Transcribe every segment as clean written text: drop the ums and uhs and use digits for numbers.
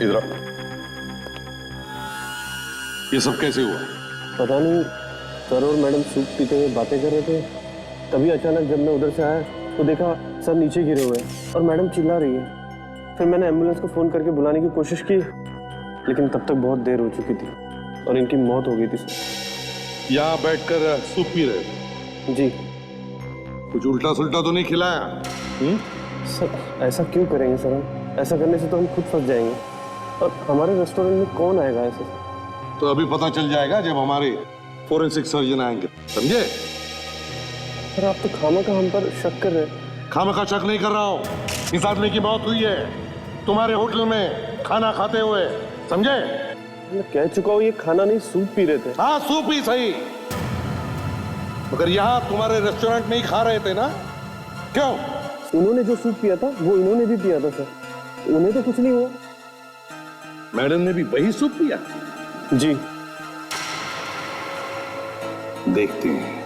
इधर आओ। ये सब कैसे हुआ? पता नहीं, सर और मैडम सूप पीते हुए बातें कर रहे थे, तभी अचानक जब मैं उधर से आया तो देखा सर नीचे गिरे हुए हैं और मैडम चिल्ला रही है। फिर मैंने एम्बुलेंस को फोन करके बुलाने की कोशिश की, लेकिन तब तक बहुत देर हो चुकी थी और इनकी मौत हो गई थी सर। यहाँ बैठकर सूप पी रहे थे? जी। कुछ उल्टा सुल्टा तो नहीं खिलाया? सर ऐसा क्यों करेंगे सर? हम ऐसा करने से तो हम खुद फंस जाएंगे और हमारे रेस्टोरेंट में कौन आएगा ऐसे? तो अभी पता चल जाएगा जब हमारे फोरेंसिक सर्जन आएंगे, समझे? सर आप तो खामखा हम पर शक कर रहे हैं। खामखा शक नहीं कर रहा हूँ, इस आदमी की मौत हुई है तुम्हारे होटल में खाना खाते हुए, समझे? मैं कह चुका हूँ ये खाना नहीं सूप पी रहे थे। हाँ सूप ही सही, मगर यहाँ तुम्हारे रेस्टोरेंट में ही खा रहे थे ना? क्यों? उन्होंने जो सूप पिया था वो इन्होंने भी पिया था सर, उन्हें तो कुछ नहीं हुआ। मैडम ने भी वही सूप पिया? जी। देखते हैं।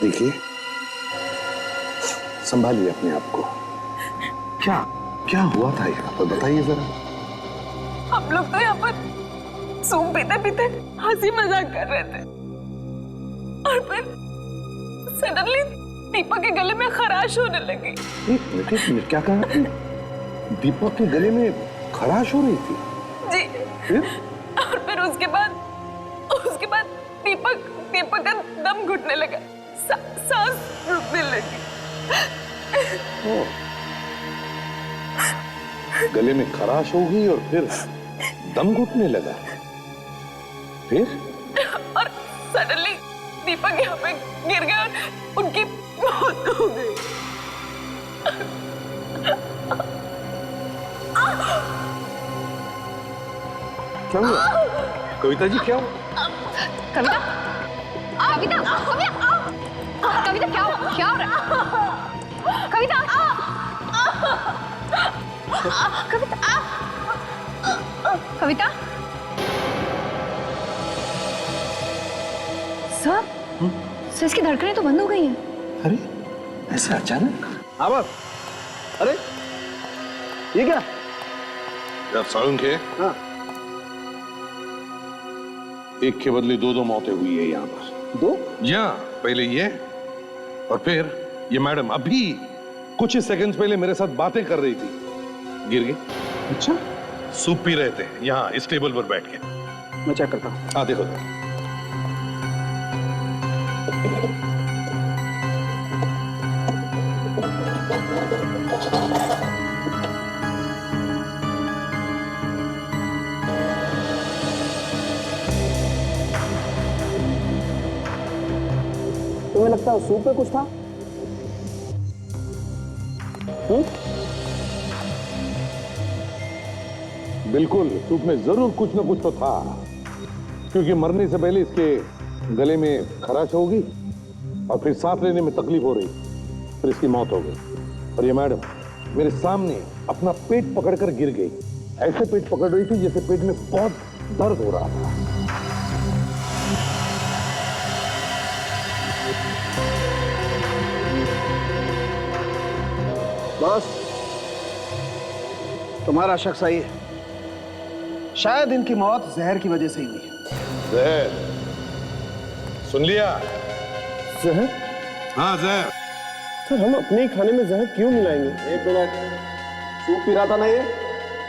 देखिए, संभालिए अपने आप को। क्या क्या हुआ था यहाँ पर, बताइए जरा। हम लोग तो यहाँ पर सूप पीते पीते हंसी मजाक कर रहे थे और फिर सडनली दीपक के गले में खराश होने लगी। एक मिनट, क्या कहा आपने? दीपक के गले में खराश हो रही थी? जी। फिर? और फिर उसके बाद दीपक का दम घुटने लगा, सांस रुकने लगी। गले में खराश हो गई और फिर दम घुटने लगा। फिर? और सडनली दीपक यहाँ पे गिर गया और उनकी मौत हो गई। क्या हुआ? कविता जी क्या हुआ? कविता क्या हो रहा है? कविता सर इसकी धड़कनें तो बंद हो गई हैं। अरे ऐसे अचानक? हाँ बस। अरे ये क्या? यार सालुंख है। हाँ। एक के बदले दो मौतें हुई है यहाँ पर। दो? जी हाँ, पहले ये और फिर ये मैडम अभी कुछ ही सेकंड्स पहले मेरे साथ बातें कर रही थी, गिर गई। अच्छा, सूप पी रहे थे यहाँ इस टेबल पर बैठ के। मैं चेक करता हूँ। हाँ देखो। तुम्हें लगता है सूप में कुछ था? बिल्कुल, सूप में जरूर कुछ ना कुछ तो था, क्योंकि मरने से पहले इसके गले में खराश हो गई और फिर सांस लेने में तकलीफ हो रही, फिर इसकी मौत हो गई। और ये मैडम मेरे सामने अपना पेट पकड़कर गिर गई, ऐसे पेट पकड़ रही थी जैसे पेट में बहुत दर्द हो रहा था। बॉस, तुम्हारा शक सही है, शायद इनकी मौत जहर की वजह से ही हुई है। जहर? सुन लिया? जहर? हाँ जहर। सर हम अपने ही खाने में जहर क्यों मिलाएंगे? एक मिनट, सूप पी रहा था ना ये?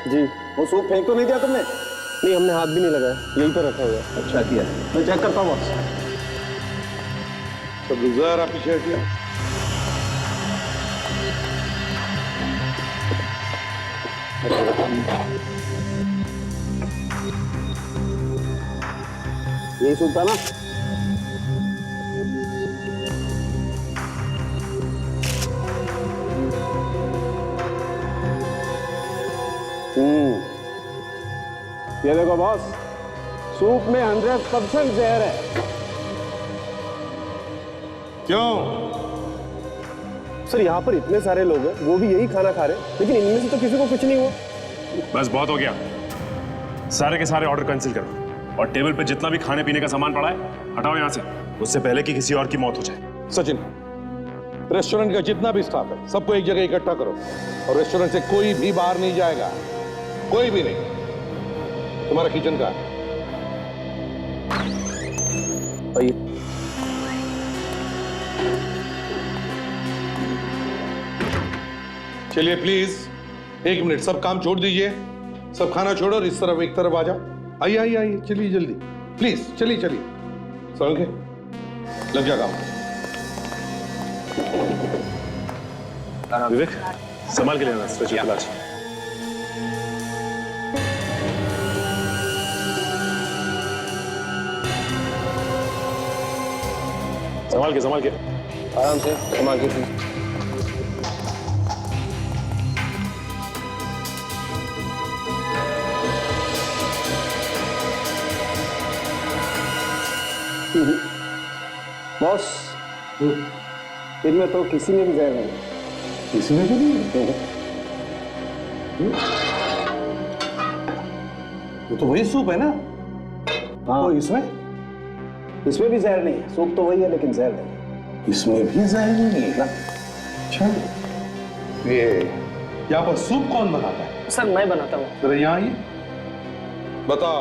जी। वो सूप फेंक तो नहीं दिया तुमने? नहीं, हमने हाथ भी नहीं लगाया, यहीं पर रखा हुआ है। अच्छा किया, मैं चेक करता हूँ बॉस। सब जहर आप पीछे हटिए। यही सूप था ना? ये देखो बॉस, सूप में 100% जहर है। क्यों? सर यहाँ पर इतने सारे लोग हैं, वो भी यही खाना खा रहे हैं, लेकिन इनमें से तो किसी को कुछ नहीं हुआ। बस बहुत हो गया, सारे के सारे ऑर्डर कैंसिल करो। और टेबल पे जितना भी खाने पीने का सामान पड़ा है हटाओ यहाँ से, उससे पहले कि किसी और की मौत हो जाए। सचिन, रेस्टोरेंट का जितना भी स्टाफ है सबको एक जगह इकट्ठा करो और रेस्टोरेंट से कोई भी बाहर नहीं जाएगा, कोई भी नहीं। तुम्हारा किचन का चलिए प्लीज 1 मिनट, सब काम छोड़ दीजिए, सब खाना छोड़ो और इस तरफ एक तरफ आ जाओ। आइए आइए आइए, चलिए जल्दी प्लीज, चलिए चलिए समझ के लग जाएगा। विवेक संभाल के लेना स्ट्रेचर इलाज। संभाल के आराम से संभाल के। बॉस, इनमें तो किसी में भी जहर नहीं। किसी में भी नहीं? वो तो वही सूप है ना? हाँ, तो इसमें भी जहर नहीं है। सूप तो वही है लेकिन जहर नहीं। इसमें भी जहर नहीं है ना? अच्छा, ये यहाँ पर सूप कौन बनाता है? सर मैं बनाता हूँ। जरा यहाँ आइए, बताओ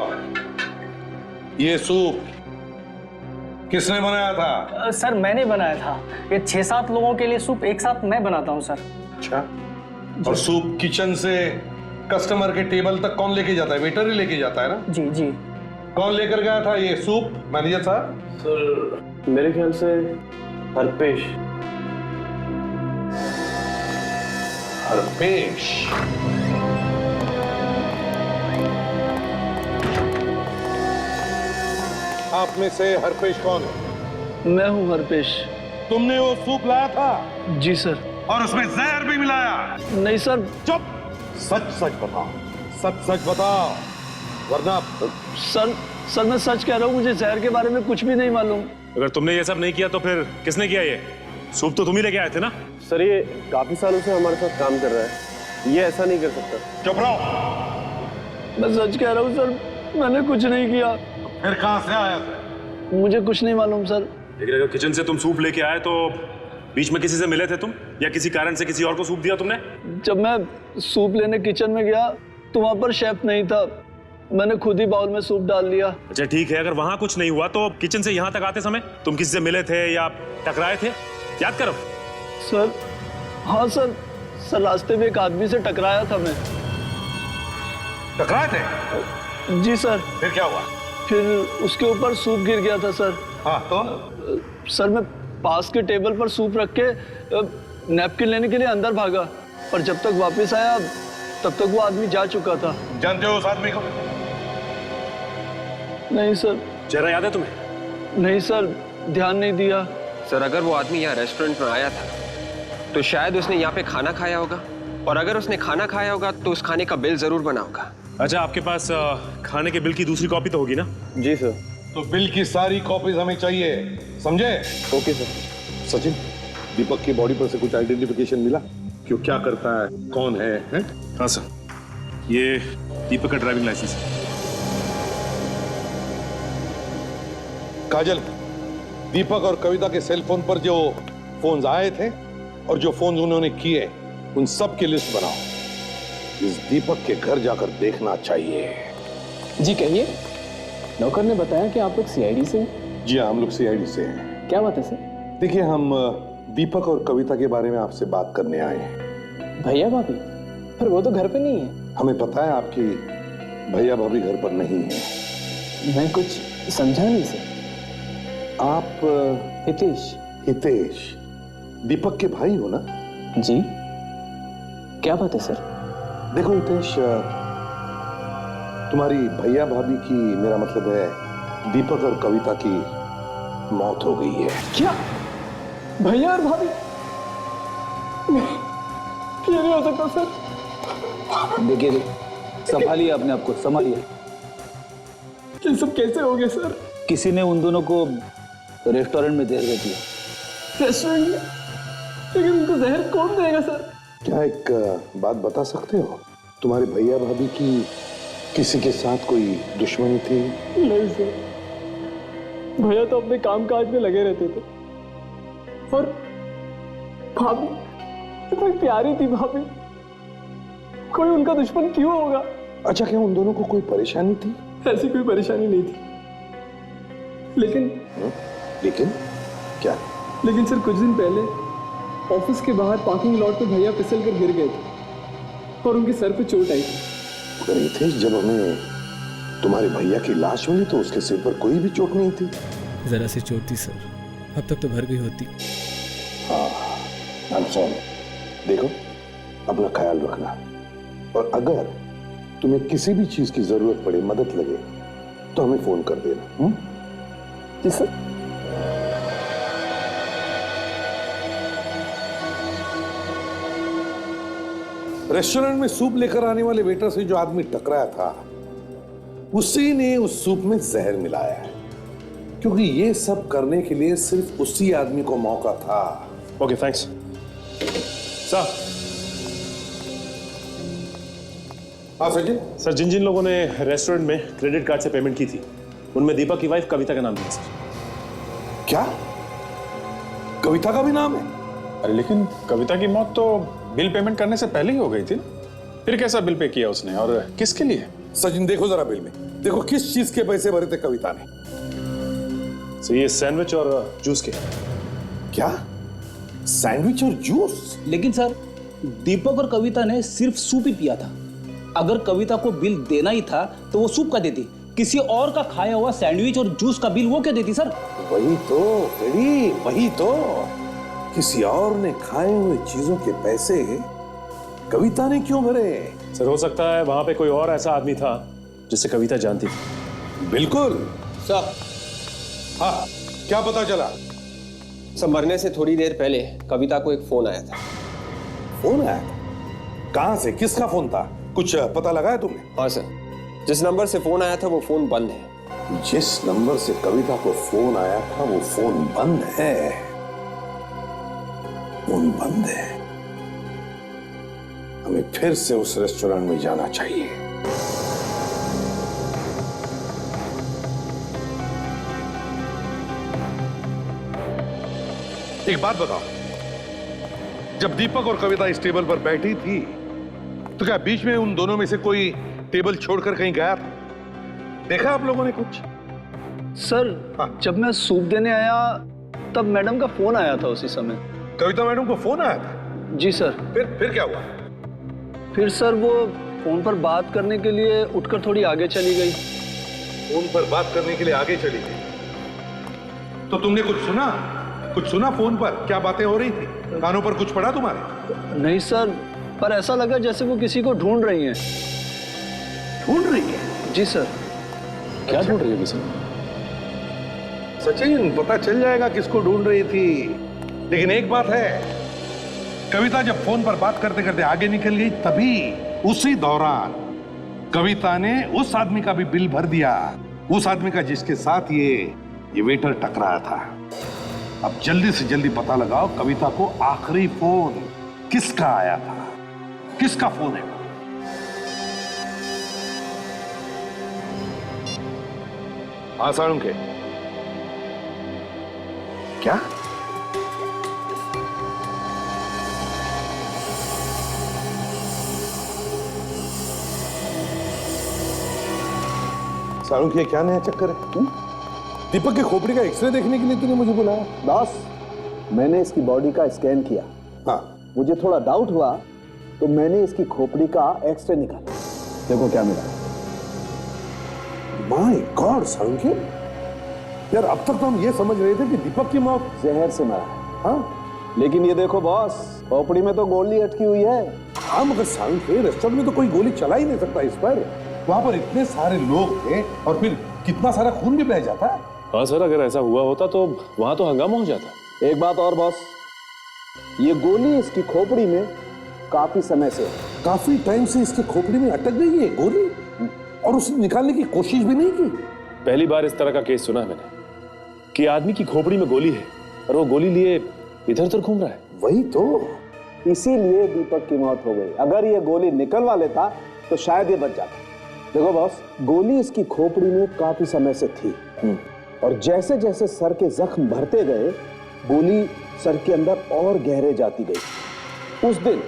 ये सूप किसने बनाया था? सर मैंने बनाया था। ये 6-7 लोगों के लिए सूप एक साथ मैं बनाता हूँ सर। अच्छा, और सूप किचन से कस्टमर के टेबल तक कौन लेके जाता है? वेटर ही लेके जाता है ना? जी जी। कौन लेकर गया था ये सूप, मैनेजर साहब? सर मेरे ख्याल से हरपेश। हरपेश? आप में से हरपेश कौन है? मैं हूँ हरपेश। तुमने वो सूप लाया था? जी सर। और उसमें जहर भी मिलाया? नहीं सर। चुप, सच सच बताओ, सच सच बताओ, वरना। सर मैं सच कह रहा हूँ, मुझे जहर के बारे में कुछ भी नहीं मालूम। अगर तुमने ये सब नहीं किया तो फिर किसने किया? ये सूप तो तुम ही लेके आए थे ना? सर ये काफी सालों से हमारे साथ काम कर रहा है, ये ऐसा नहीं कर सकता। चुप रहो। मैं सच कह रहा हूँ सर, मैंने कुछ नहीं किया। फिर कहां से आया था? मुझे कुछ नहीं मालूम सर। लेकिन अगर किचन से तुम सूप लेके आए तो बीच में किसी से मिले थे तुम, या किसी कारण से किसी और को सूप दिया तुमने? जब मैं सूप लेने किचन में गया तो वहां पर शेफ नहीं था, मैंने खुद ही बाउल में सूप डाल लिया। अच्छा ठीक है, अगर वहां कुछ नहीं हुआ तो किचन से यहाँ तक आते समय तुम किसी से मिले थे या टकराए थे? याद करो। सर हाँ सर रास्ते में एक आदमी से टकराया था मैं। टकराए थे? जी सर। फिर क्या हुआ? फिर उसके ऊपर सूप गिर गया था सर। हाँ तो? सर मैं पास के टेबल पर सूप रख के नैपकिन लेने के लिए अंदर भागा, पर जब तक वापस आया तब तक वो आदमी जा चुका था। जानते हो उस आदमी को? नहीं सर। चेहरा याद है तुम्हें? नहीं सर, ध्यान नहीं दिया। सर अगर वो आदमी यहाँ रेस्टोरेंट में आया था तो शायद उसने यहाँ पे खाना खाया होगा, और अगर उसने खाना खाया होगा तो उस खाने का बिल जरूर बना होगा। अच्छा, आपके पास खाने के बिल की दूसरी कॉपी तो होगी ना? जी सर। तो बिल की सारी कॉपीज हमें चाहिए, समझे? Okay sir. सचिन, दीपक की बॉडी पर से कुछ आइडेंटिफिकेशन मिला? क्यों, क्या करता है, कौन है? हाँ सर, ये दीपक का ड्राइविंग लाइसेंस है। काजल, दीपक और कविता के सेल फोन पर जो फोन्स आए थे और जो फोन उन्होंने किए, उन सब की लिस्ट बनाओ। इस दीपक के घर जाकर देखना चाहिए। जी कहिए। नौकर ने बताया कि आप लोग सीआईडी से हैं। जी हाँ, हम लोग सीआईडी से हैं। क्या बात है सर? देखिए, हम दीपक और कविता के बारे में आपसे बात करने आए हैं। भैया भाभी? पर वो तो घर पे नहीं है। हमें पता है आपकी भैया भाभी घर पर नहीं है। मैं कुछ समझा नहीं सर। आप हितेश? हितेश दीपक के भाई हो ना? जी। क्या बात है सर? देखो हितेश, तुम्हारी भैया भाभी की, मेरा मतलब है दीपक और कविता की मौत हो गई है। क्या? भैया और भाभी? ये नहीं हो सकता सर। देखिए, संभालिए अपने आप को, संभालिए। ये सब कैसे हो गया सर? किसी ने उन दोनों को रेस्टोरेंट में जहर दे दिया। रेस्टोरेंट में? लेकिन उनको जहर कौन देगा सर? क्या एक बात बता सकते हो? तुम्हारे भैया भाभी की किसी के साथ कोई दुश्मनी थी? नहीं सर, भैया तो अपने काम काज में लगे रहते थे और भाभी इतनी प्यारी थी भाभी, कोई उनका दुश्मन क्यों होगा? अच्छा, क्या उन दोनों को कोई परेशानी थी? ऐसी कोई परेशानी नहीं थी, लेकिन क्या? लेकिन सर कुछ दिन पहले ऑफिस के बाहर पार्किंग लॉट पे भैया फिसल कर गिर गए थे और उनके सर पे चोट आई थी। गई थी जब हमें तुम्हारे भैया की लाश मिली तो उसके सिर पर कोई भी चोट नहीं थी। जरा सी चोट थी सर, अब तक तो भर गई होती। हाँ, I'm sorry। देखो, अपना ख्याल रखना, और अगर तुम्हें किसी भी चीज की जरूरत पड़े, मदद लगे, तो हमें फोन कर देना। जी सर। रेस्टोरेंट में सूप लेकर आने वाले वेटर से जो आदमी टकराया था, उसी ने उस सूप में जहर मिलाया है, क्योंकि ये सब करने के लिए सिर्फ उसी आदमी को मौका था। Okay, thanks sir. हाँ सचिन। सर, जिन जिन लोगों ने रेस्टोरेंट में क्रेडिट कार्ड से पेमेंट की थी, उनमें दीपक की वाइफ कविता का नाम था सर। क्या? कविता का भी नाम है? अरे लेकिन कविता की मौत तो बिल पेमेंट करने से पहले ही हो गई थी ना, फिर कैसा बिल पे किया उसने और किसके लिए? सचिन देखो जरा बिल में, देखो किस चीज के पैसे भरे थे कविता ने। सर, ये सैंडविच और जूस के। क्या? सैंडविच और जूस? लेकिन सर, दीपक और कविता ने सिर्फ सूप ही पिया था। अगर कविता को बिल देना ही था तो वो सूप का देती, किसी और का खाया हुआ सैंडविच और जूस का बिल वो क्यों देती सर? वही तो फ्रेडी, वही तो, किसी और ने खाए हुए चीजों के पैसे कविता ने क्यों भरे? सर, हो सकता है वहां पे कोई और ऐसा आदमी था जिसे कविता जानती थी। बिल्कुल सर। हाँ, क्या पता चला? सर, मरने से थोड़ी देर पहले कविता को एक फोन आया था। फोन आया? कहां से? किसका फोन था? कुछ पता लगा है तुमने? हाँ सर, जिस नंबर से फोन आया था वो फोन बंद है। जिस नंबर से कविता को फोन आया था वो फोन बंद है। फोन बंद है। हमें फिर से उस रेस्टोरेंट में जाना चाहिए। एक बात बताओ, जब दीपक और कविता इस टेबल पर बैठी थी तो क्या बीच में उन दोनों में से कोई टेबल छोड़कर कहीं गया था? देखा आप लोगों ने कुछ? सर, जब मैं सूप देने आया तब मैडम का फोन आया था उसी समय। कविता मैडम को फोन आया था? जी सर। फिर क्या हुआ? फिर सर वो फोन पर बात करने के लिए उठकर थोड़ी आगे चली गई। फोन पर बात करने के लिए आगे चली गई? तो तुमने कुछ सुना? कुछ सुना फोन पर? क्या बातें हो रही थी? कानों पर कुछ पड़ा तुम्हारे? नहीं सर, पर ऐसा लगा जैसे वो किसी को ढूंढ रही हैं। ढूंढ रही है? जी सर। क्या ढूंढ रही है किसी? सचिन, पता चल जाएगा किसको ढूंढ रही थी। लेकिन एक बात है, कविता जब फोन पर बात करते करते आगे निकल गई, तभी उसी दौरान कविता ने उस आदमी का भी बिल भर दिया, उस आदमी का जिसके साथ ये वेटर टकराया था। अब जल्दी से जल्दी पता लगाओ कविता को आखिरी फोन किसका आया था, किसका फोन है? आसानों के क्या? सारुण के क्या नया चक्कर है? दीपक की खोपड़ी का एक्सरे देखने के लिए तूने मुझे बुलाया? बॉस, मैंने इसकी बॉडी का स्कैन किया। हाँ, मुझे थोड़ा डाउट हुआ तो मैंने इसकी खोपड़ी का एक्सरे निकाला। देखो क्या मिला। माय गॉड सारुण के, यार अब तक तो हम ये समझ रहे थे कि दीपक की मौत जहर से मरा है। हाँ, लेकिन ये देखो बॉस, खोपड़ी में तो गोली अटकी हुई है। हाँ, मगर सारुण के रेस्टोरेंट में तो कोई गोली चला ही नहीं सकता इस पर। वहां पर इतने सारे लोग थे और फिर कितना सारा खून भी बह जाता है। हाँ सर, अगर ऐसा हुआ होता तो वहां तो हंगामा हो जाता। एक बात और बॉस, ये गोली इसकी खोपड़ी में काफी समय से, काफी टाइम से इसकी खोपड़ी में अटक गई है गोली, और उसने निकालने की कोशिश भी नहीं की। पहली बार इस तरह का केस सुना है मैंने कि आदमी की खोपड़ी में गोली है और वो गोली लिए इधर उधर घूम रहा है। वही तो, इसीलिए दीपक की मौत हो गई। अगर ये गोली निकलवा लेता तो शायद ये बच जाता। देखो बॉस, गोली इसकी खोपड़ी में काफी समय से थी और जैसे जैसे सर के जख्म भरते गए गोली सर के अंदर और गहरे जाती गई। उस दिन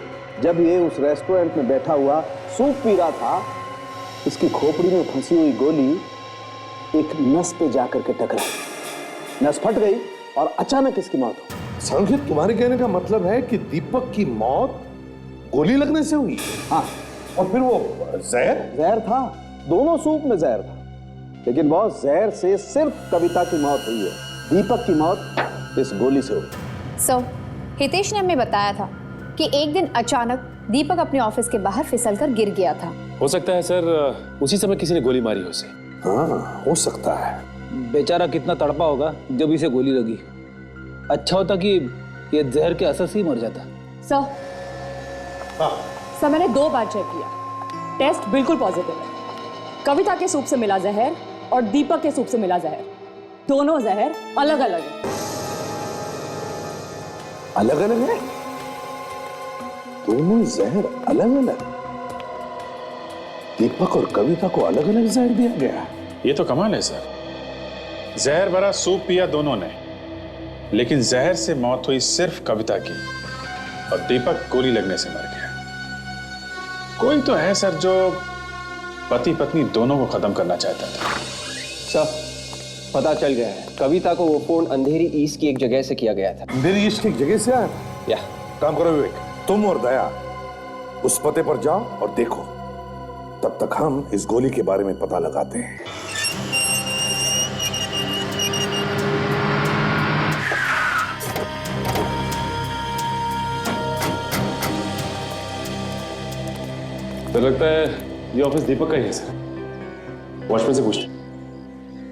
जब ये उस रेस्टोरेंट में बैठा हुआ सूप पी रहा था, इसकी खोपड़ी में फंसी हुई गोली एक नस पे जाकर के टकराई, नस फट गई और अचानक इसकी मौत हो गई। संकेत, तुम्हारे कहने का मतलब है कि दीपक की मौत गोली लगने से हुई? हाँ, और फिर वो जहर था, दोनों सूप में जहर था, लेकिन बॉस जहर से सिर्फ कविता की मौत हुई है, दीपक की मौत इस गोली से हुई। सो हितेश ने हमें बताया था कि एक दिन अचानक दीपक अपने ऑफिस के बाहर फिसलकर गिर गया था। हो सकता है सर उसी समय किसी ने गोली मारी हो उसे। हाँ, हो सकता है। बेचारा कितना तड़पा होगा जब इसे गोली लगी। अच्छा होता कि ये जहर के असर से ही मर जाता। सर, सर मैंने 2 बार चेक किया, टेस्ट बिल्कुल पॉजिटिव है। कविता के सूप से मिला जहर और दीपक के सूप से मिला जहर, दोनों जहर अलग अलग है। अलग अलग है? दोनों जहर अलग अलग? दीपक और कविता को अलग अलग जहर दिया गया? ये तो कमाल है सर। जहर भरा सूप पिया दोनों ने, लेकिन जहर से मौत हुई सिर्फ कविता की और दीपक गोली लगने से मर गया। कोई तो है सर जो पति पत्नी दोनों को खत्म करना चाहता था। सर, पता चल गया है, कविता को वो फोन अंधेरी ईस्ट की एक जगह से किया गया था। अंधेरी ईस्ट की एक जगह से आया था? या काम करो विवेक, तुम और दया उस पते पर जाओ और देखो, तब तक हम इस गोली के बारे में पता लगाते हैं। तो लगता है ये ऑफिस दीपक का ही है सर। वॉचमैन से पूछते।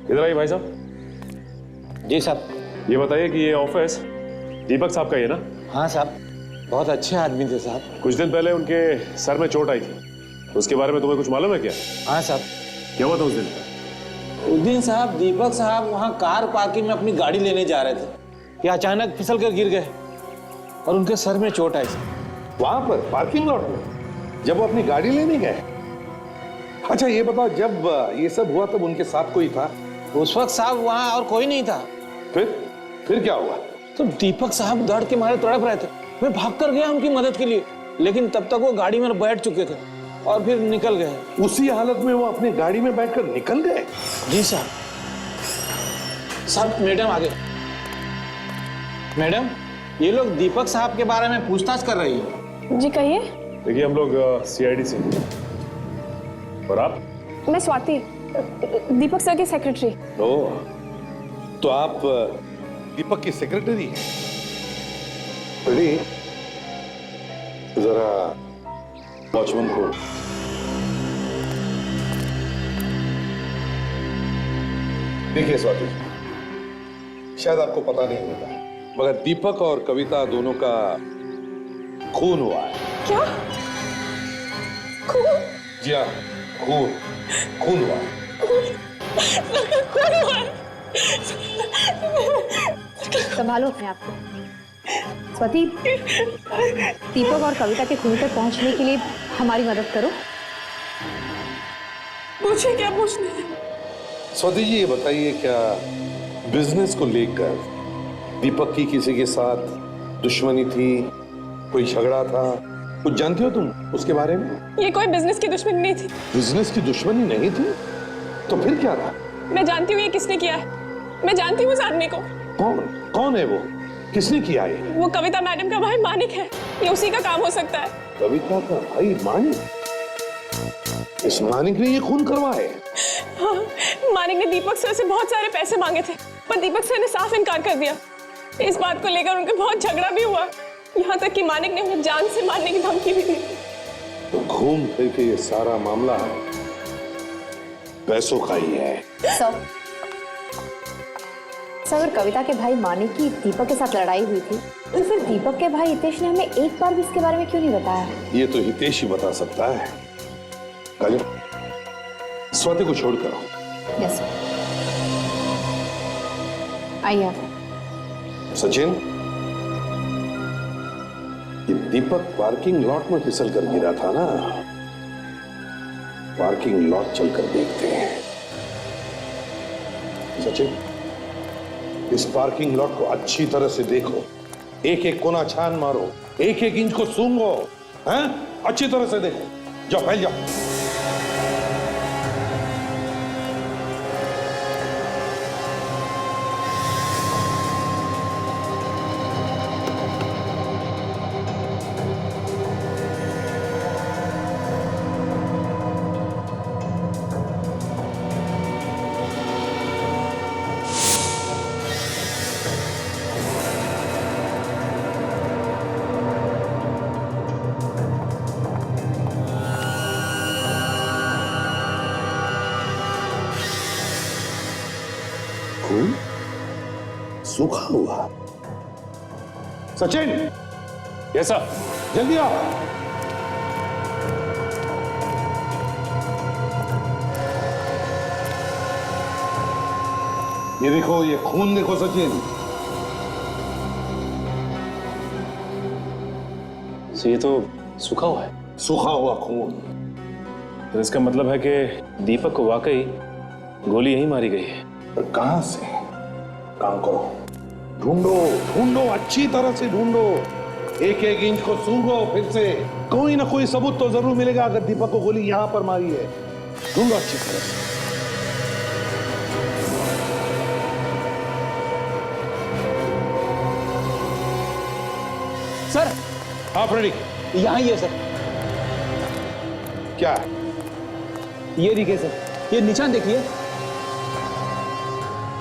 इधर आइए भाई साहब। जी साहब। ये बताइए कि ये ऑफिस दीपक साहब का ही है ना? हाँ साहब, बहुत अच्छे आदमी थे साहब। कुछ दिन पहले उनके सर में चोट आई थी, उसके बारे में तुम्हें कुछ मालूम है क्या? हाँ साहब। क्या हुआ था उस दिन? उस दिन साहब दीपक साहब वहाँ कार पार्किंग में अपनी गाड़ी लेने जा रहे थे, ये अचानक फिसल कर गिर गए और उनके सर में चोट आई। वहां पर पार्किंग लॉट में जब वो अपनी गाड़ी लेने गए? अच्छा ये बताओ, जब ये सब हुआ तब उनके साथ कोई था? उस वक्त साहब वहाँ और कोई नहीं था। फिर क्या हुआ? तो दीपक साहब दर्द के मारे तड़प रहे थे, मैं भाग कर गया उनकी मदद के लिए, लेकिन तब तक वो गाड़ी में बैठ चुके थे और फिर निकल गए। उसी हालत में वो अपनी गाड़ी में बैठकर निकल गए? जी साहब। साहब मैडम आ गए। मैडम, ये लोग दीपक साहब के बारे में पूछताछ कर रही है। जी कहिए। देखिए हम लोग सीआईडी से। और आप? मैं स्वाति, दीपक सर की सेक्रेटरी। ओह, तो आप दीपक की सेक्रेटरी हैं? बड़ी जरा वॉचमैन को। देखिए स्वाति, शायद आपको पता नहीं होगा, मगर दीपक और कविता दोनों का खून हुआ है। क्या? खून? जी हाँ, खून हुआ है। खून हुआ है? संभालो अपने आप को। स्वाति, दीपक और कविता के खून तक पहुंचने के लिए हमारी मदद करो। पूछिए, क्या पूछना है? स्वाति जी ये बताइए, क्या बिजनेस को लेकर दीपक की किसी के साथ दुश्मनी थी, कोई झगड़ा था, कुछ जानती हो तुम उसके बारे में? ये कोई बिजनेस की दुश्मनी नहीं थी। बिजनेस की दुश्मनी नहीं थी? तो फिर क्या था? मैं जानती हूँ ये किसने किया है, मैं जानती हूँ उस आदमी को। कौन है वो? किसने किया है? वो कविता मैडम का भाई मानिक है, ये उसी का काम हो सकता है। कविता का भाई मानिक? इस मानिक ने ये खून करवाया? हाँ, मानिक ने दीपक सर से बहुत सारे पैसे मांगे थे, पर दीपक सर ने साफ इनकार कर दिया। इस बात को लेकर उनका बहुत झगड़ा भी हुआ, यहाँ तक कि मानिक ने उन्हें जान से मारने की धमकी भी दी। तो घूम फिर के ये सारा मामला पैसों का ही है। सर, कविता के भाई मानिक की दीपक के साथ लड़ाई हुई थी, तो फिर दीपक के भाई हितेश ने हमें एक बार भी इसके बारे में क्यों नहीं बताया? ये तो हितेश ही बता सकता है। काजल, स्वाति को छोड़ करो। Yes sir. आइए। सचिन, ये दीपक पार्किंग लॉट में फिसल कर गिरा था ना, पार्किंग लॉट चलकर देखते हैं। सचिन, इस पार्किंग लॉट को अच्छी तरह से देखो, एक एक कोना छान मारो, एक एक इंच को सूंघो, हैं? अच्छी तरह से देखो। जाओ, फैल जाओ। खून सूखा हुआ। सचिन, कैसा? जल्दी आओ। ये देखो, ये खून देखो सचिन। ये तो सूखा हुआ है। सूखा हुआ खून। तो इसका मतलब है कि दीपक को वाकई गोली यहीं मारी गई है। पर कहां से? काम करो, ढूंढो ढूंढो, अच्छी तरह से ढूंढो, एक एक इंच को सूंघो, फिर से कोई ना कोई सबूत तो जरूर मिलेगा अगर दीपक को गोली यहां पर मारी है। ढूंढो अच्छी तरह से। सर हाँ फ्रेडी, यहाँ ही है सर। क्या है? ये देखिए सर, ये निशान देखिए।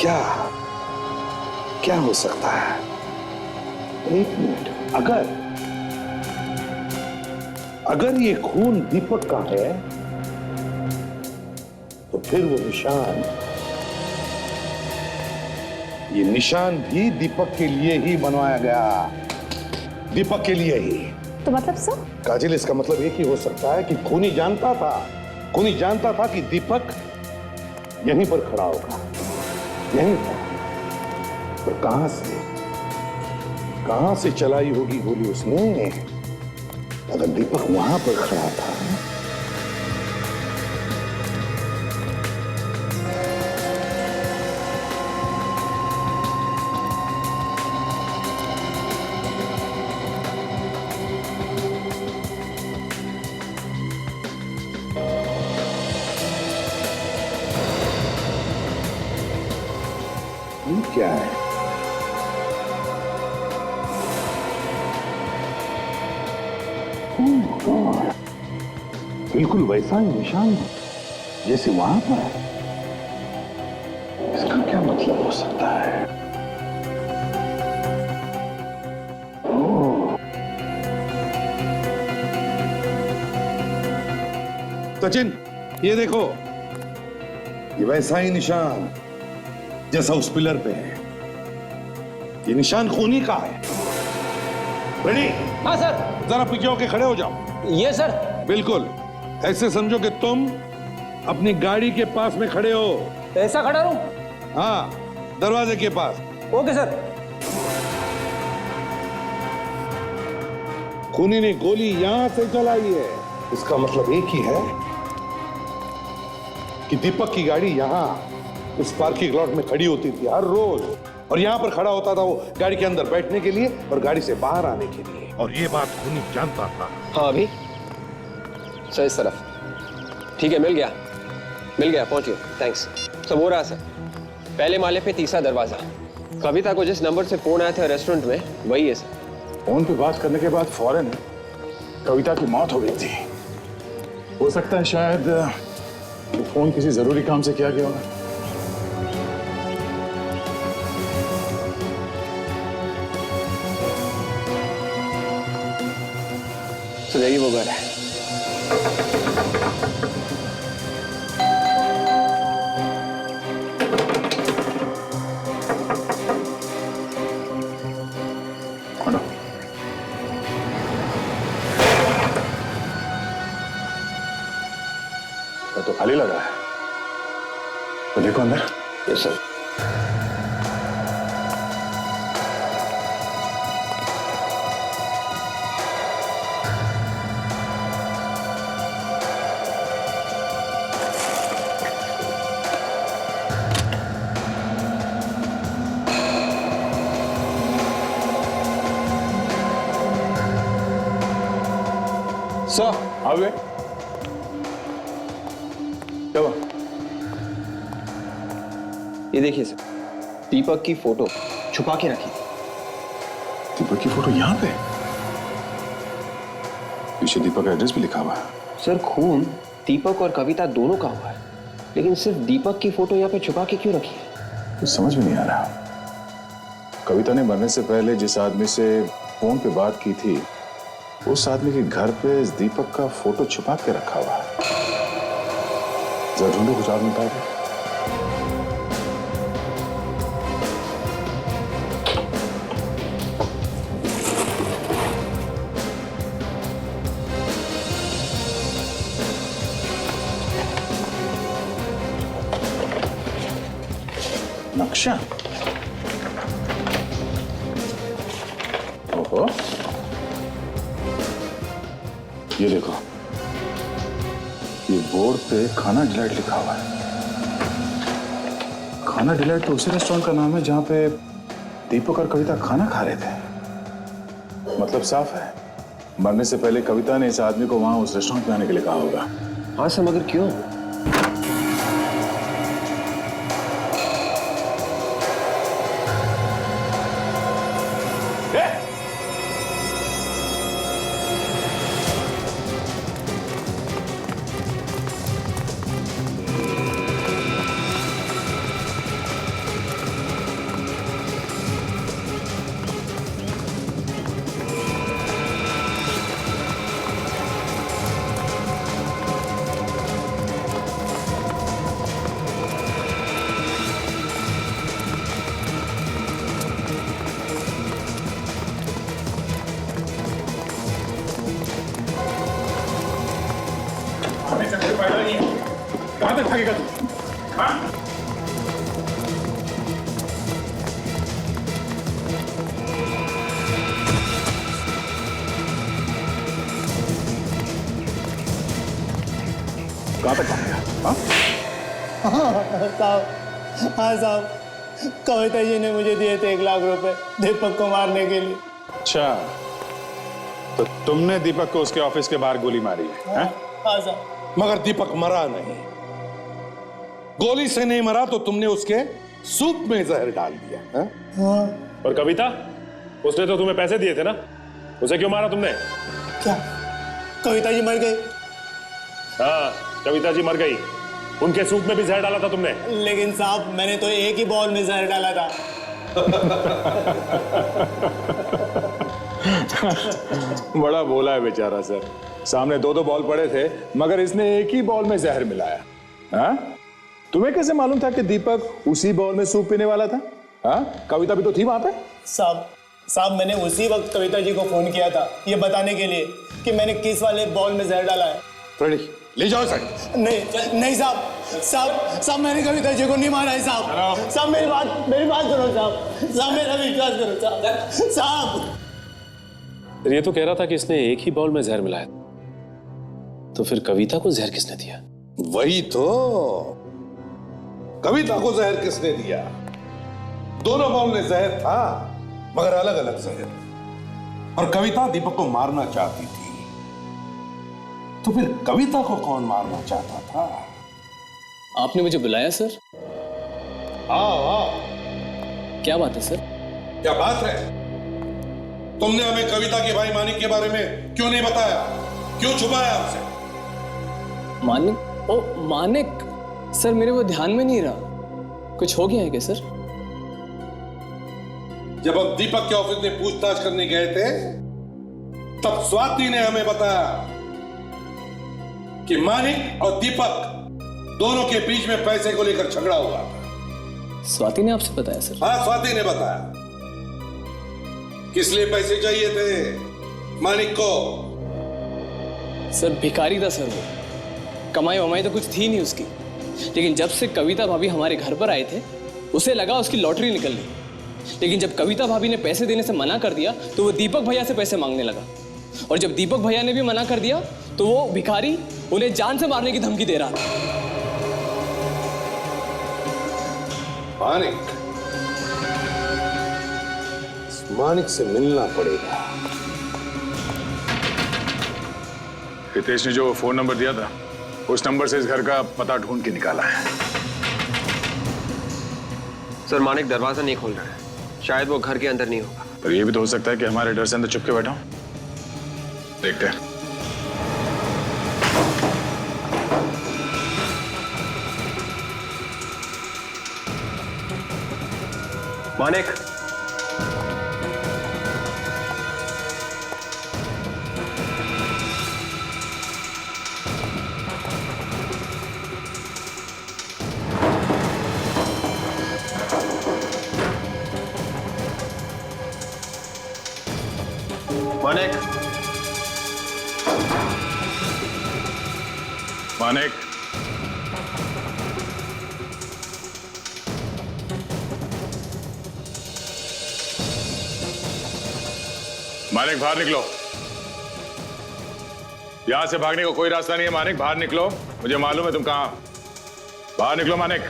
क्या क्या हो सकता है? एक मिनट, अगर ये खून दीपक का है तो फिर वो निशान, ये निशान भी दीपक के लिए ही बनवाया गया, दीपक के लिए ही। तो मतलब सर? काजल, इसका मतलब एक ही हो सकता है कि खूनी जानता था कि दीपक यहीं पर खड़ा होगा, यहीं पर। तो कहां से चलाई होगी गोली उसने? अगर दीपक वहां पर खड़ा था ये क्या है? बिल्कुल वैसा ही निशान जैसे वहां पर। इसका क्या मतलब हो सकता है? ओह, सचिन, ये देखो, ये वैसा ही निशान जैसा उस पिलर पे है। ये निशान खूनी का है। रेडी? हाँ सर। जरा पीछे होके खड़े हो जाओ। ये सर। बिल्कुल ऐसे समझो कि तुम अपनी गाड़ी के पास में खड़े हो। ऐसा खड़ा रहूं? हाँ, दरवाजे के पास। Okay sir. खूनी ने गोली यहां से चलाई है। इसका मतलब एक ही है कि दीपक की गाड़ी यहां इस पार्किंग लॉट में खड़ी होती थी हर रोज, और यहां पर खड़ा होता था वो गाड़ी के अंदर बैठने के लिए और गाड़ी से बाहर आने के लिए। और ये बात खूनी जानता था। हाँ अभी सर, इस तरफ। ठीक है, मिल गया, पहुंच गया। थैंक्स। सब हो रहा सर। पहले माले पे तीसरा दरवाजा। कविता को जिस नंबर से फोन आया था रेस्टोरेंट में, वही है सर। फोन पे बात करने के बाद फौरन कविता की मौत हो गई थी। हो सकता है शायद वो फोन किसी जरूरी काम से किया गया होगा। So there you go, guys. तो खाली लग रहा है, तो देखो अंदर। Yes sir. सर आओ गए क्या हुआ? ये देखिए सर, दीपक की फोटो छुपा के रखी थी। दीपक की फोटो यहाँ पे? पीछे दीपक का एड्रेस भी लिखा हुआ है। सर खून दीपक और कविता दोनों का हुआ है, लेकिन सिर्फ दीपक की फोटो यहाँ पे छुपा के क्यों रखी है? कुछ समझ में नहीं आ रहा। कविता ने मरने से पहले जिस आदमी से फोन पे बात की थी, उस आदमी के घर पे इस दीपक का फोटो छुपा के रखा हुआ है। जरा ढूंढो कुछ आदमी पाएगा। नक्शा? ओहो, ये देखो, ये बोर्ड पे खाना डिलाइट लिखा हुआ है। खाना डिलाइट तो उसी रेस्टोरेंट का नाम है जहां पे दीपक और कविता खाना खा रहे थे। मतलब साफ है, मरने से पहले कविता ने इस आदमी को वहां उस रेस्टोरेंट में आने के लिए कहा होगा। हाँ सर, मगर क्यों? कहां तक भागेगा तू? हाँ? कहां तक भागेगा? साहब, हाँ साहब, कविता जी ने मुझे दिए थे 1 लाख रुपए दीपक को मारने के लिए। अच्छा, तो तुमने दीपक को उसके ऑफिस के बाहर गोली मारी है? हाँ साहब। मगर दीपक मरा नहीं। गोली से नहीं मरा तो तुमने उसके सूप में जहर डाल दिया है? हाँ। और कविता, उसने तो तुम्हें पैसे दिए थे ना, उसे क्यों मारा तुमने? क्या कविता जी मर गई? हाँ, कविता जी मर गई। उनके सूप में भी जहर डाला था तुमने। लेकिन साहब, मैंने तो एक ही बॉल में जहर डाला था। बड़ा बोला है बेचारा सर। सामने 2-2 बॉल पड़े थे, मगर इसने एक ही बॉल में जहर मिलाया। हाँ? तुम्हें कैसे मालूम था कि दीपक उसी बॉल में सूप पीने वाला था? हाँ? कविता भी तो थी वहां पे। साहब, मैंने उसी वक्त कविता जी को फोन किया था ये बताने के लिए कि मैंने किस वाले बॉल में जहर डाला है। ले जाओ सर। नहीं साहब, मैंने कविता जी को नहीं मारा है साहब। साहब मेरी बात करो साहब, मेरा विश्वास करो साहब। ये तो कह रहा था कि इसने एक ही बॉल में जहर मिलाया, तो फिर कविता को जहर किसने दिया? वही तो, कविता को जहर किसने दिया? दोनों बॉल में जहर था, मगर अलग अलग जहर। और कविता दीपक को मारना चाहती थी, तो फिर कविता को कौन मारना चाहता था? आपने मुझे बुलाया सर? आओ। क्या बात है सर? क्या बात है? तुमने हमें कविता के भाई मानिक के बारे में क्यों नहीं बताया? क्यों छुपाया हमसे? मानिक? ओ मानिक सर, मेरे वो ध्यान में नहीं रहा। कुछ हो गया है क्या सर? जब हम दीपक के ऑफिस में पूछताछ करने गए थे, तब स्वाति ने हमें बताया कि मानिक और दीपक दोनों के बीच में पैसे को लेकर झगड़ा हुआ था। स्वाति ने आपसे बताया सर? हाँ, स्वाति ने बताया। किस लिए पैसे चाहिए थे मानिक को? सर भिखारी था सर वो, कमाई वमाई तो कुछ थी नहीं उसकी। लेकिन जब से कविता भाभी हमारे घर पर आए थे, उसे लगा उसकी लॉटरी निकल गई। लेकिन जब कविता भाभी ने पैसे देने से मना कर दिया, तो वो दीपक भैया से पैसे मांगने लगा। और जब दीपक भैया ने भी मना कर दिया, तो वो भिखारी उन्हें जान से मारने की धमकी दे रहा था। मानिक से मिलना पड़ेगा। हितेश ने जो फोन नंबर दिया था उस नंबर से इस घर का पता ढूंढ के निकाला है। सर मानिक दरवाजा नहीं खोल रहा है, शायद वो घर के अंदर नहीं होगा। पर यह भी तो हो सकता है कि हमारे डर से अंदर चुप के बैठा हूं। देखते हैं। मानिक, मानिक, मानिक, मानिक बाहर निकलो। यहां से भागने का कोई रास्ता नहीं है। मानिक बाहर निकलो, मुझे मालूम है तुम कहां। बाहर निकलो मानिक।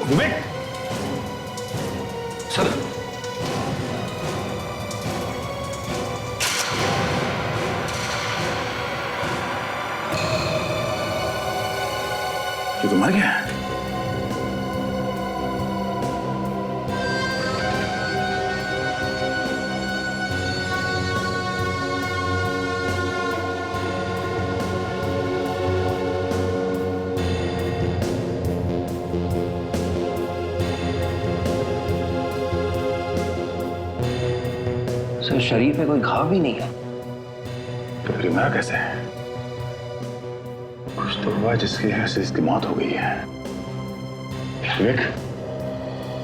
विवेक सर ये तो मर गया है। सर शरीर पे कोई घाव भी नहीं है। तो फिर मरा कैसे है? कुछ तो हुआ जिसकी वजह से इसकी मौत हो गई है। विवेक,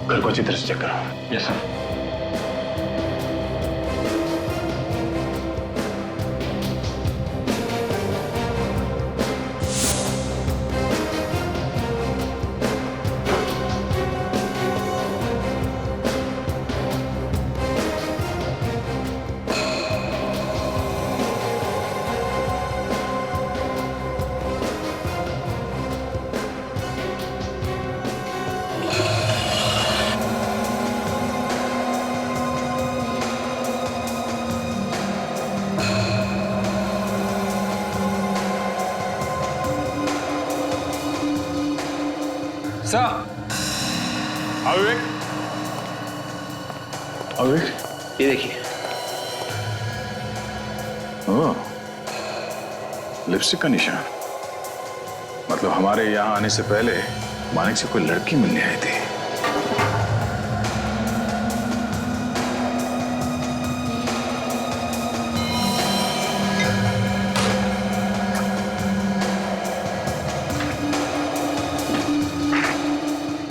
घर को अच्छी तरह से चेक करो। Yes sir. विवेक, विवेक, ये देखिए। ओह, लिपस्टिक का निशान। मतलब हमारे यहाँ आने से पहले मानिक से कोई लड़की मिलने आई थी।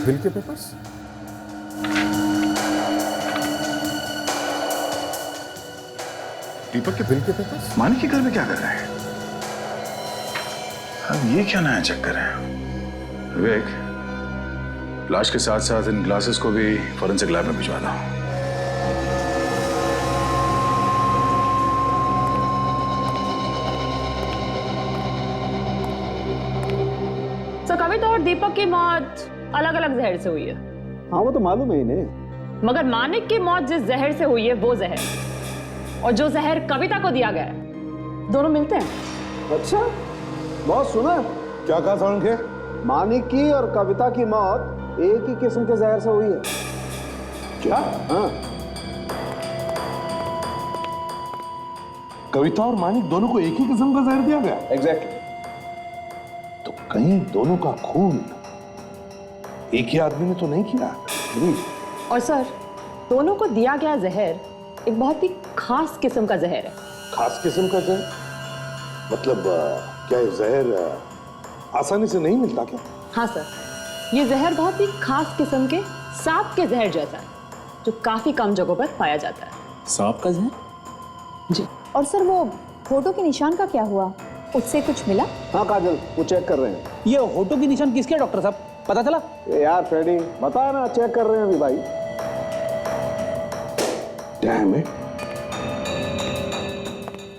बिल के पेपर्स? दीपक के बिल के पेपर्स? मानिक के घर में क्या कर रहे हैं? अब ये क्या नया चक्कर है? विवेक, लाश के साथ साथ इन ग्लासेस को भी फॉरेंसिक लैब में भिजवा दो। तो कविता और दीपक की मौत अलग अलग जहर से हुई है। हाँ वो तो मालूम है इन्हें। मगर मानिक की मौत जिस जहर से हुई है वो जहर, और जो जहर कविता को दिया गया है, दोनों मिलते हैं। अच्छा, बहुत सुना। क्या कहा था उनके? मानिक की और कविता की मौत एक ही किस्म के जहर से हुई है। क्या? हाँ। कविता और मानिक दोनों को एक ही किस्म का जहर दिया गया? एग्जैक्टली। तो कहीं दोनों का खून एक ही आदमी ने तो नहीं किया? और सर, दोनों को दिया गया जहर एक बहुत ही खास किस्म का जहर है। खास किस्म का जहर? मतलब क्या ये जहर आसानी से नहीं मिलता क्या? हाँ सर, ये जहर बहुत ही खास किस्म के सांप के जहर जैसा है, जो काफी कम जगहों पर पाया जाता है। सांप का जहर? जी। और सर वो फोटो के निशान का क्या हुआ? उससे कुछ मिला? हाँ काजल, वो चेक कर रहे हैं। ये होठों के निशान किसके हैं डॉक्टर साहब, पता चला? यार फ्रेडी, बता ना, चेक कर रहे हैं अभी भाई। डैम इट,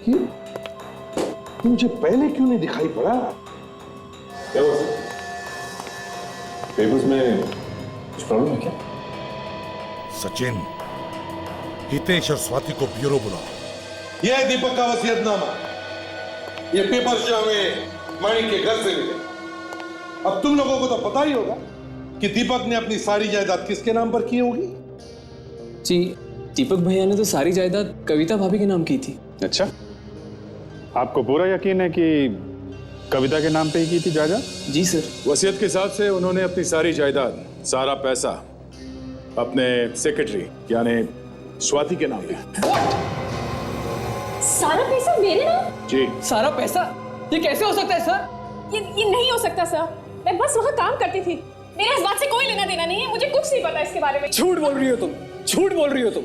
ये मुझे पहले क्यों नहीं दिखाई पड़ा? क्या हुआ सर? पेपर्स में कुछ प्रॉब्लम है क्या? सचिन, हितेश और स्वाति को ब्यूरो बुलाओ। यह है दीपक का वसीयतनामा। ये पेपर जो हमें माणिक के घर से मिले। अब तुम लोगों को तो पता ही होगा कि दीपक ने अपनी सारी जायदाद किसके नाम पर की होगी। जी, दीपक भैया ने तो सारी जायदाद कविता भाभी के नाम की थी। अच्छा, आपको पूरा यकीन है कि कविता के नाम पे ही की थी जायदाद? जी सर। वसीयत के हिसाब से उन्होंने अपनी सारी जायदाद, सारा पैसा अपने सेक्रेटरी यानी स्वाति के नाम पे। सारा पैसा मेरे नाम? जी। सारा पैसा? ये कैसे हो सकता है सर? ये नहीं हो सकता सर। मैं बस वहाँ काम करती थी। मेरे इस बात से कोई लेना देना नहीं है। मुझे कुछ नहीं पता इसके बारे में। झूठ बोल रही हो तुम, झूठ बोल रही हो तुम।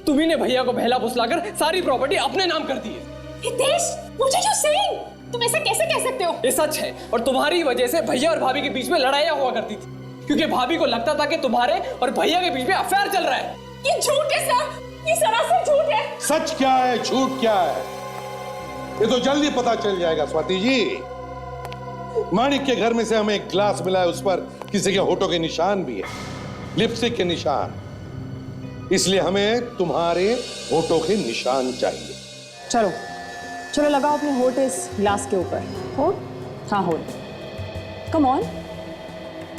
तुम्ही ने भैया को बहला फुसलाकर सारी प्रॉपर्टी अपने नाम कर दी है। हितेश, मुझे क्यों सेइंग? तुम ऐसे कैसे कह सकते हो? ये सच है और तुम्हारी वजह से भैया और भाभी के बीच में लड़ाइयाँ हुआ करती थी, क्योंकि भाभी को लगता था कि तुम्हारे और भैया के बीच में अफेयर चल रहा है। ये झूठ है सर, ये सरासर झूठ है। सच क्या है, झूठ क्या है, ये तो जल्दी पता चल जाएगा स्वाति जी। माणिक के घर में से हमें एक ग्लास मिला है, उस पर किसी के होठों के निशान भी है, लिपस्टिक के निशान। इसलिए हमें तुम्हारे होठों के निशान चाहिए। चलो चलो, लगाओ अपने होठ इस ग्लास के ऊपर। होठ? हाँ होठ। कम ऑन,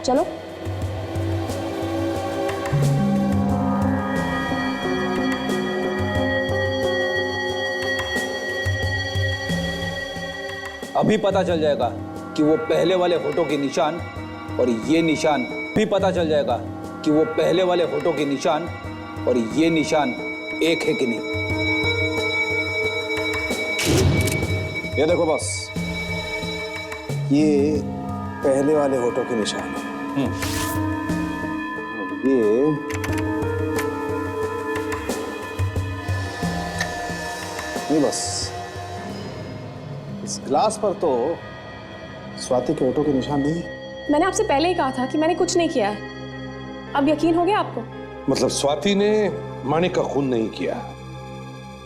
चलो। अभी पता चल जाएगा कि वो पहले वाले होठों के निशान और ये निशान भी पता चल जाएगा कि वो पहले वाले होठों के निशान और ये निशान एक है कि नहीं। ये देखो बॉस, ये पहले वाले होठों के निशान है। ये बस इस ग्लास पर तो स्वाति के होठों के निशान नहीं। मैंने आपसे पहले ही कहा था कि मैंने कुछ नहीं किया है। अब यकीन हो गया आपको? मतलब स्वाति ने माणिक का खून नहीं किया?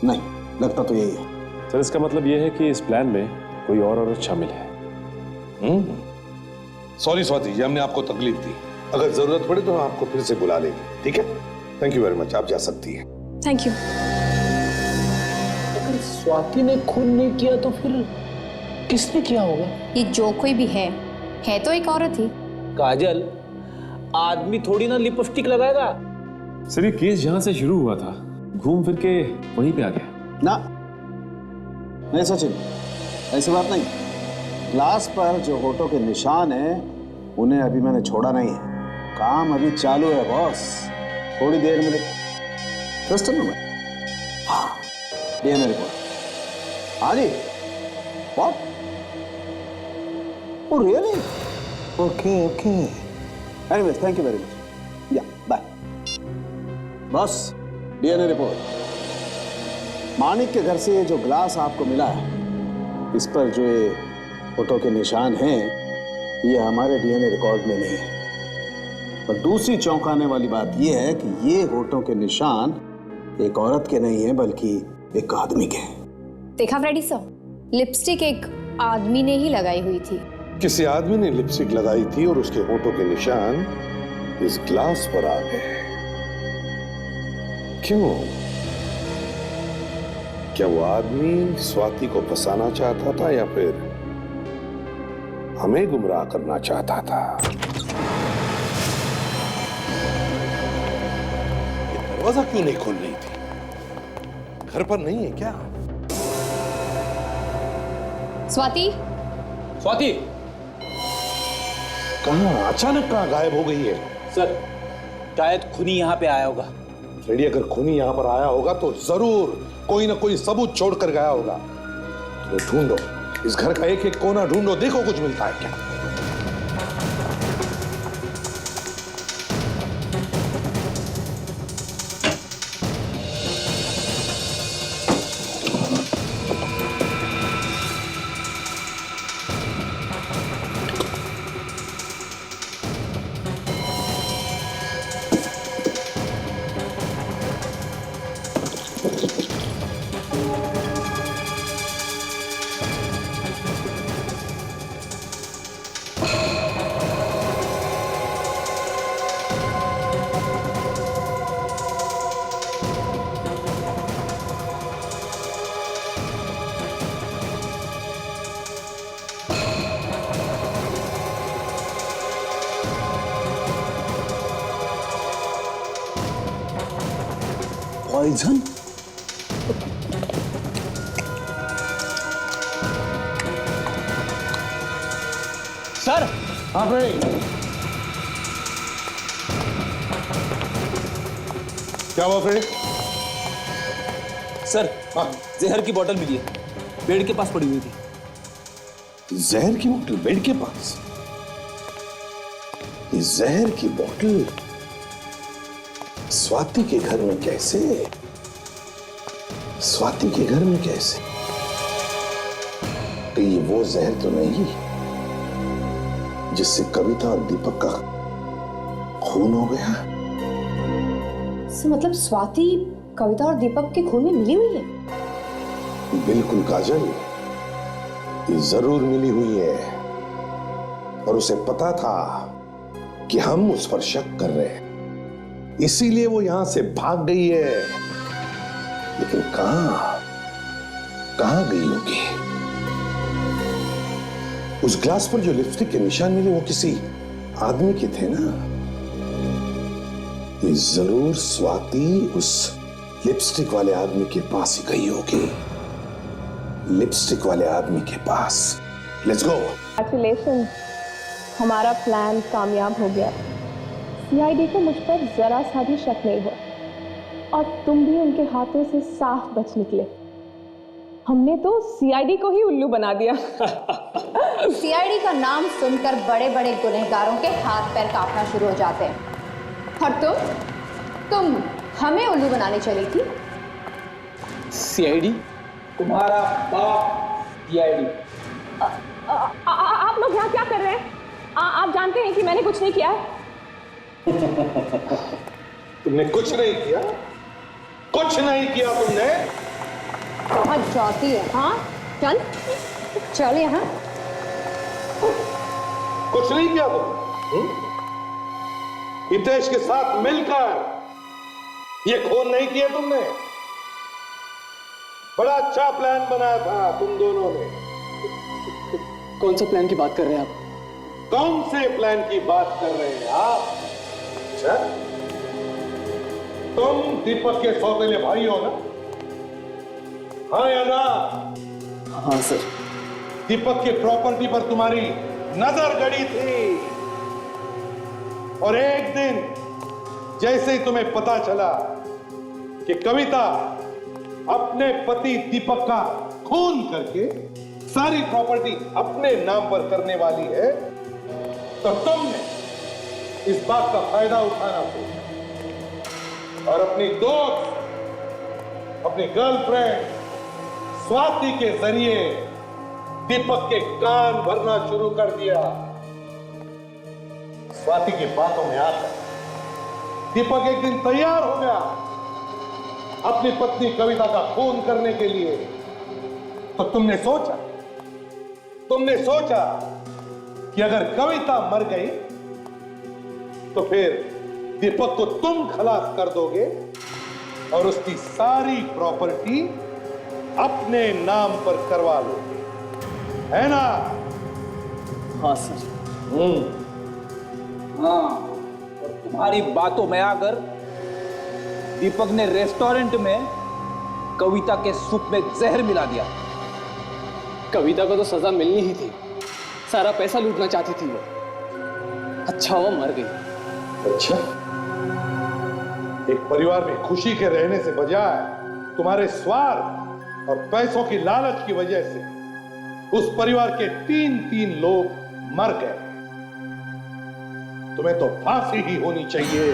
नहीं, लगता तो यही है। सर, इसका मतलब यह है कि इस प्लान में कोई और औरत शामिल है। सॉरी स्वाति जी, हमने आपको तकलीफ दी। अगर जरूरत पड़े तो हम आपको फिर से बुला लेंगे, ठीक है? थैंक यू वेरी मच, आप जा सकती हैं। Thank you. अगर स्वाति ने खून नहीं किया तो फिर किसने किया होगा? ये जो कोई भी है तो एक औरत ही। काजल, आदमी थोड़ी ना लिपस्टिक लगाएगा। सर, ये केस जहां से शुरू हुआ था घूम फिर के वहीं पे आ गया ना। नहीं सचिन, ऐसी बात नहीं। ग्लास पर जो होठों के निशान हैं, उन्हें अभी मैंने छोड़ा नहीं है। काम अभी चालू है बॉस, थोड़ी देर में। ट्रस्ट है ना? हाँ, डीएनए रिपोर्ट। हाँ जी। What? Oh really? Okay okay. Anyways, thank you very much. Yeah bye. Boss, DNA report. Manik के घर से ये जो ग्लास आपको मिला है, इस पर जो ये फोटो के निशान हैं, ये हमारे डीएनए रिकॉर्ड में नहीं है। पर दूसरी चौंकाने वाली बात ये है कि ये होठों के निशान एक औरत के नहीं है, बल्कि एक आदमी के हैं। देखा फ्रेडी सर, लिपस्टिक एक आदमी ने ही लगाई हुई थी। किसी आदमी ने लिपस्टिक लगाई थी और उसके होठों के निशान इस ग्लास पर आ गए। क्यों? क्या वो आदमी स्वाति को फंसाना चाहता था या फिर हमें गुमराह करना चाहता था? ये दरवाजा क्यों नहीं खोल रही थी? घर पर नहीं है क्या? स्वाति? स्वाति कहाँ अचानक कहाँ गायब हो गई है? सर, शायद खूनी यहाँ पे आया होगा। फ्रेडी, अगर खूनी यहाँ पर आया होगा तो जरूर कोई ना कोई सबूत छोड़कर गया होगा। तो ढूंढो, इस घर का एक एक कोना ढूंढो, देखो कुछ मिलता है क्या। पॉइजन? सर। हाँ भाई, क्या हुआ फिर? सर, जहर की बोतल मिली है, बेड के पास पड़ी हुई थी। जहर की बोतल बेड के पास? ये जहर की बोतल स्वाति के घर में कैसे? स्वाति के घर में कैसे? तो ये वो जहर तो नहीं जिससे कविता और दीपक का खून हो गया? मतलब स्वाति कविता और दीपक के खून में मिली हुई है? बिल्कुल काजल, ये जरूर मिली हुई है और उसे पता था कि हम उस पर शक कर रहे हैं, इसीलिए वो यहां से भाग गई है। लेकिन कहां गई होगी? उस ग्लास पर जो लिपस्टिक के निशान मिले वो किसी आदमी के थे ना? ये जरूर स्वाति उस लिपस्टिक वाले आदमी के पास ही गई होगी। लिपस्टिक वाले आदमी के पास। Let's go. Congratulations, हमारा प्लान कामयाब हो गया। सीआईडी को मुझ पर जरा सा भी शक नहीं हुआ और तुम भी उनके हाथों से साफ बच निकले। हमने तो सीआईडी को ही उल्लू बना दिया। सीआईडी का नाम सुनकर बड़े बड़े गुनहगारों के हाथ पैर कांपना शुरू हो जाते हैं। और तुम हमें उल्लू बनाने चली थी? सीआईडी? तुम्हारा बाप सीआईडी। आप लोग यहाँ क्या कर रहे हैं? आप जानते हैं कि मैंने कुछ नहीं किया है। तुमने कुछ नहीं किया? कुछ नहीं किया तुमने? बहुत जाती है। हाँ, चल यहाँ। कुछ नहीं किया तुमने? हितेश के साथ मिलकर ये खून नहीं किया तुमने? बड़ा अच्छा प्लान बनाया था तुम दोनों ने। कौन सा प्लान की बात कर रहे हैं आप? कौन से प्लान की बात कर रहे हैं आप? अच्छा, तुम दीपक के सौतेले भाई हो ना? हाँ या ना? हाँ सर। दीपक की प्रॉपर्टी पर तुम्हारी नजर गड़ी थी और एक दिन जैसे ही तुम्हें पता चला कि कविता अपने पति दीपक का खून करके सारी प्रॉपर्टी अपने नाम पर करने वाली है, तो तुमने इस बात का फायदा उठाना था और अपनी दोस्त, अपनी गर्लफ्रेंड स्वाति के जरिए दीपक के कान भरना शुरू कर दिया। स्वाति की बातों में आकर दीपक एक दिन तैयार हो गया अपनी पत्नी कविता का खून करने के लिए। तो तुमने सोचा कि अगर कविता मर गई तो फिर दीपक को तुम खलास कर दोगे और उसकी सारी प्रॉपर्टी अपने नाम पर करवा लोगे, है ना? हाँ सर। हाँ, और तुम्हारी बातों में आकर दीपक ने रेस्टोरेंट में कविता के सूप में जहर मिला दिया। कविता को तो सजा मिलनी ही थी, सारा पैसा लूटना चाहती थी वो। अच्छा वो मर गई। अच्छा, एक परिवार में खुशी के रहने से बजाय तुम्हारे स्वार्थ और पैसों की लालच की वजह से उस परिवार के 3 लोग मर गए। तुम्हें तो फांसी ही होनी चाहिए।